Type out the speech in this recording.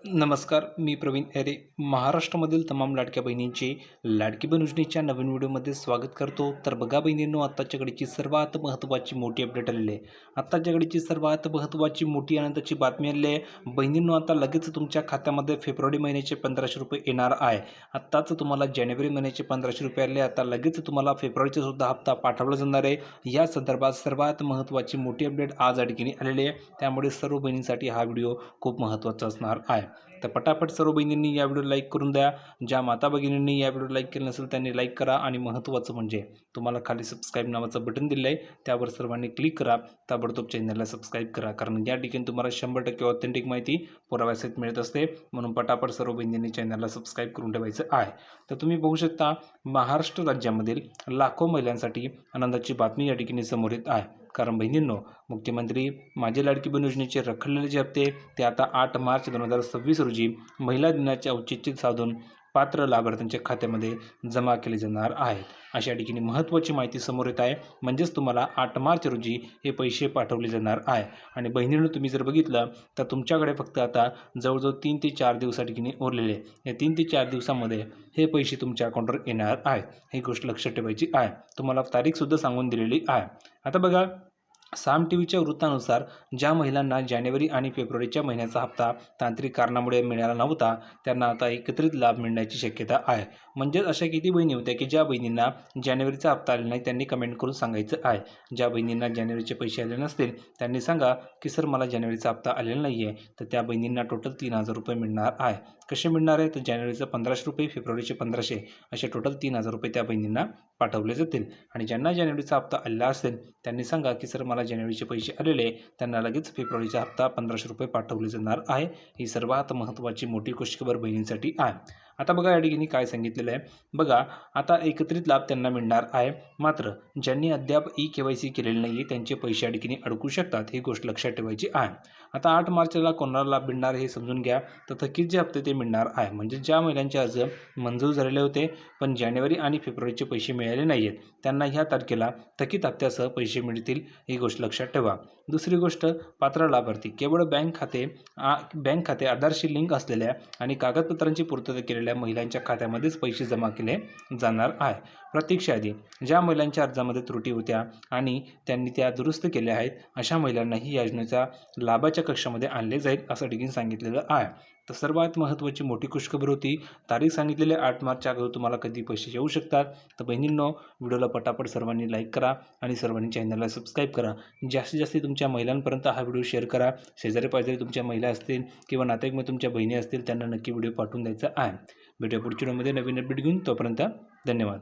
नमस्कार, मी प्रवीण एरे. महाराष्ट्रामधील तमाम लाडक्या बहिणींचे लाडकी बहीण योजनेच्या नवीन व्हिडिओमध्ये स्वागत करतो. तर बघा बहिणींनो, आत्ताच्या घडीची सर्वात महत्त्वाची मोठी अपडेट आलेली आहे. आत्ताच्या घडीची सर्वात महत्त्वाची मोठी आनंदाची बातमी आलेली आहे. बहिणींनो, आता लगेच तुमच्या खात्यामध्ये फेब्रुवारी महिन्याचे 1500 रुपये येणार आहे. आत्ताच तुम्हाला जानेवारी महिन्याचे 1500 रुपये आले, आता लगेच तुम्हाला फेब्रुवारीचा सुद्धा हप्ता पाठवला जाणार आहे. या संदर्भात सर्वात महत्त्वाची मोठी अपडेट आज या ठिकाणी आलेली आहे. त्यामुळे सर्व बहिणींसाठी हा व्हिडिओ खूप महत्त्वाचा असणार आहे. तर पटापट सर्व बहिणींनी या व्हिडिओ लाईक करून द्या. ज्या माता भगिनींनी या व्हिडिओ लाईक केलं नसेल त्यांनी लाईक करा आणि महत्त्वाचं म्हणजे तुम्हाला खाली सबस्क्राईब नावाचं बटन दिलं आहे, त्यावर सर्वांनी क्लिक करा. ताबडतोब चॅनलला सबस्क्राईब करा, कारण या ठिकाणी तुम्हाला 100% ऑथेंटिक माहिती पुराव्यासहित मिळत असते. म्हणून पटापट सर्व बहिणींनी चॅनलला सबस्क्राईब करून ठेवायचं आहे. तर तुम्ही बघू शकता, महाराष्ट्र राज्यामधील लाखो महिलांसाठी आनंदाची बातमी या ठिकाणी समोर येत आहे. कारण बहिणींनो, मुख्यमंत्री माझी लाडकी बहीण योजनेचे रखडलेले जे हप्ते ते आता 8 मार्च 2026 रोजी महिला दिनाचे औचित्य साधून पात्र लाभार्थ्यांच्या खात्यामध्ये जमा केले जाणार आहेत. अशा ठिकाणी महत्त्वाची माहिती समोर येत आहे. म्हणजेच तुम्हाला 8 मार्च रोजी हे पैसे पाठवले जाणार आहे. आणि बहिणींनो, तुम्ही जर बघितलं तर तुमच्याकडे फक्त आता जवळजवळ 3 ते 4 दिवसा ठिकाणी उरलेले. या 3 ते 4 दिवसामध्ये हे पैसे तुमच्या अकाउंटवर येणार आहेत. ही गोष्ट लक्षात ठेवायची आहे. तुम्हाला तारीखसुद्धा सांगून दिलेली आहे. आता बघा, साम टीव्हीच्या वृत्तानुसार ज्या महिलांना जानेवारी आणि फेब्रुवारीच्या महिन्याचा हप्ता तांत्रिक कारणामुळे मिळाला नव्हता, त्यांना आता एकत्रित लाभ मिळण्याची शक्यता आहे. म्हणजेच अशा किती बहिणी होत्या की ज्या बहिणींना जानेवारीचा हप्ता आला नाही, त्यांनी कमेंट करून सांगायचं आहे. ज्या बहिणींना जानेवारीचे पैसे आले नसतील त्यांनी सांगा की सर मला जानेवारीचा हप्ता आलेला नाही आहे. तर त्या बहिणींना टोटल 3000 रुपये मिळणार आहे. कसे मिळणार आहे? तर जानेवारीचं 1500 रुपये, फेब्रुवारीचे 1500, असे टोटल 3000 रुपये त्या बहिणींना पाठवले जातील. आणि ज्यांना जानेवारीचा हप्ता आलेला असेल त्यांनी सांगा की सर मला जानेवारीचे पैसे आलेले, त्यांना लगेच फेब्रुवारीचा हप्ता 1500 रुपये पाठवले जाणार आहे. ही सर्वात महत्त्वाची मोठी खुशखबर बहिणींसाठी आहे. आता बघा, या ठिकाणी काय सांगितलेलं आहे बघा. आता एकत्रित लाभ त्यांना मिळणार आहे. मात्र ज्यांनी अद्याप KYC केलेले नाही आहे त्यांचे पैसे या ठिकाणी अडकू शकतात. ही गोष्ट लक्षात ठेवायची आहे. आता 8 मार्चला कोणाला लाभ मिळणार हे समजून घ्या. तर थकीत जे हप्ते ते मिळणार आहे. म्हणजे ज्या महिलांचे अर्ज मंजूर झालेले होते पण जानेवारी आणि फेब्रुवारीचे पैसे मिळाले नाही आहेत, त्यांना ह्या तारखेला थकीत हप्त्यासह पैसे मिळतील. ही गोष्ट लक्षात ठेवा. दुसरी गोष्ट, पात्र लाभार्थी केवळ बँक खाते आधारशी लिंक असलेल्या आणि कागदपत्रांची पूर्तता केलेल्या महिलांच्या खात्यामध्येच पैसे जमा केले जाणार आहे. प्रतीक्षा यादी ज्या महिलांच्या अर्जामध्ये त्रुटी होत्या आणि त्यांनी त्या दुरुस्त केल्या आहेत, अशा महिलांनाही या योजनेच्या लाभाच्या कक्षामध्ये आणले जाईल, असं ठिकाणी सांगितलेलं आहे. तर सर्वात महत्त्वाची मोठी खुशखबर होती. तारीख सांगितलेली 8 मार्चच्या अगोदर तुम्हाला कधी पैसे येऊ शकतात. तर बहिणींनो, व्हिडिओला पटापट सर्वांनी लाईक करा आणि सर्वांनी चॅनलला सबस्क्राईब करा. जास्तीत जास्त तुमच्या महिलांपर्यंत हा व्हिडिओ शेअर करा. शेजारी पाजारी तुमच्या महिला असतील किंवा नातेवाईकमध्ये तुमच्या बहिणी असतील, त्यांना नक्की व्हिडिओ पाठवून द्यायचा आहे. भेटूया पुढच्या व्हिडिओमध्ये नवीन अपडेट घेऊन. तोपर्यंत धन्यवाद.